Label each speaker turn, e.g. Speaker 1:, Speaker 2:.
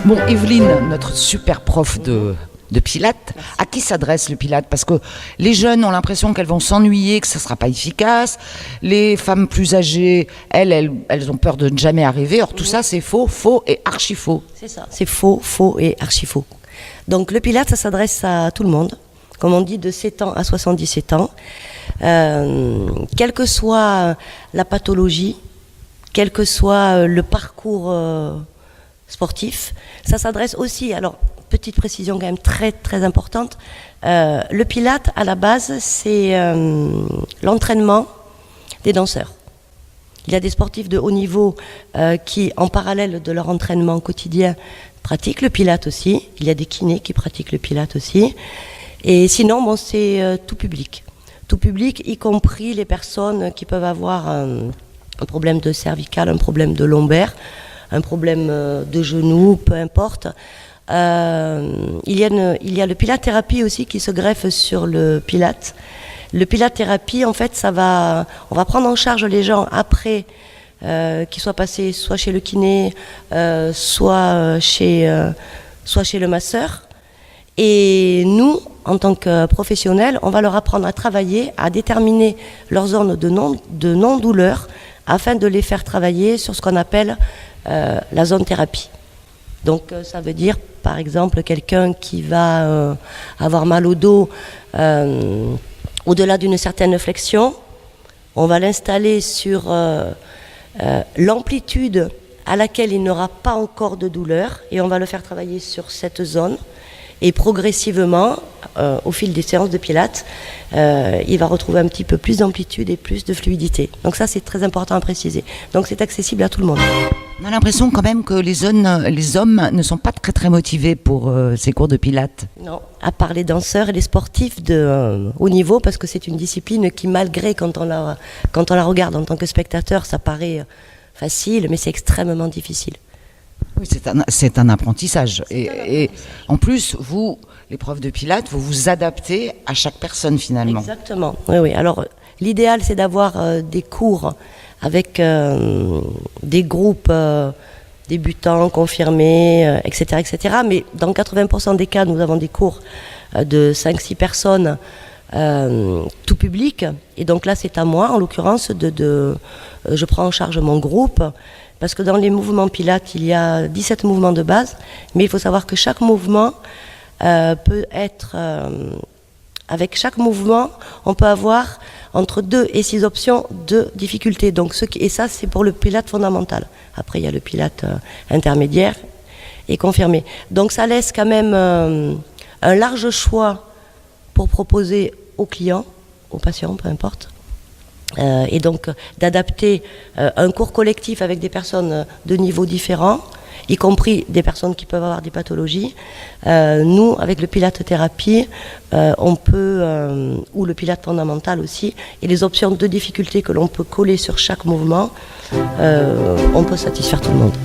Speaker 1: Bon, Evelyne, notre super prof de Pilates, à qui s'adresse le Pilates? Parce que les jeunes ont l'impression qu'elles vont s'ennuyer, que ça ne sera pas efficace. Les femmes plus âgées, elles ont peur de ne jamais arriver. Or, tout ça, c'est faux, faux et archi faux.
Speaker 2: C'est ça, c'est faux, faux et archi faux. Donc, le Pilates, ça s'adresse à tout le monde. Comme on dit, de 7 ans à 77 ans. Quelle que soit la pathologie, quel que soit le parcours sportif, ça s'adresse aussi, alors petite précision quand même très très importante, le Pilates à la base c'est l'entraînement des danseurs. Il y a des sportifs de haut niveau qui en parallèle de leur entraînement quotidien pratiquent le Pilates aussi, il y a des kinés qui pratiquent le Pilates aussi, et sinon bon, c'est tout public, y compris les personnes qui peuvent avoir un problème de cervical, un problème de lombaire, un problème de genou, peu importe. Il y a le pilates-thérapie aussi qui se greffe sur le Pilates. Le pilates-thérapie, en fait, on va prendre en charge les gens après qu'ils soient passés soit chez le kiné, soit chez le masseur. Et nous, en tant que professionnels, on va leur apprendre à travailler, à déterminer leur zone de non-douleur afin de les faire travailler sur ce qu'on appelle la zone thérapie. Donc ça veut dire par exemple quelqu'un qui va avoir mal au dos au-delà d'une certaine flexion, on va l'installer sur l'amplitude à laquelle il n'aura pas encore de douleur et on va le faire travailler sur cette zone et progressivement au fil des séances de Pilates il va retrouver un petit peu plus d'amplitude et plus de fluidité. Donc ça c'est très important à préciser. Donc c'est accessible à tout le monde.
Speaker 1: On a l'impression quand même que les hommes ne sont pas très très motivés pour ces cours de Pilates.
Speaker 2: Non, à part les danseurs et les sportifs de haut niveau, parce que c'est une discipline qui malgré quand on la regarde en tant que spectateur, ça paraît facile, mais c'est extrêmement difficile.
Speaker 1: Oui, c'est un apprentissage. Et en plus, vous, les profs de Pilates, vous vous adaptez à chaque personne finalement.
Speaker 2: Exactement, oui. Alors l'idéal c'est d'avoir des cours avec des groupes débutants, confirmés, etc. Mais dans 80% des cas, nous avons des cours de 5-6 personnes, tout public. Et donc là, c'est à moi, en l'occurrence, je prends en charge mon groupe. Parce que dans les mouvements Pilates, il y a 17 mouvements de base. Mais il faut savoir que chaque mouvement peut être... avec chaque mouvement, on peut avoir entre 2 et 6 options de difficulté. Donc et ça, c'est pour le Pilates fondamental. Après, il y a le Pilates intermédiaire et confirmé. Donc ça laisse quand même un large choix pour proposer aux clients, aux patients, peu importe. Et donc d'adapter un cours collectif avec des personnes de niveaux différents, y compris des personnes qui peuvent avoir des pathologies. Nous, avec le Pilates thérapie, on peut, ou le Pilates fondamental aussi, et les options de difficulté que l'on peut coller sur chaque mouvement, on peut satisfaire tout le monde.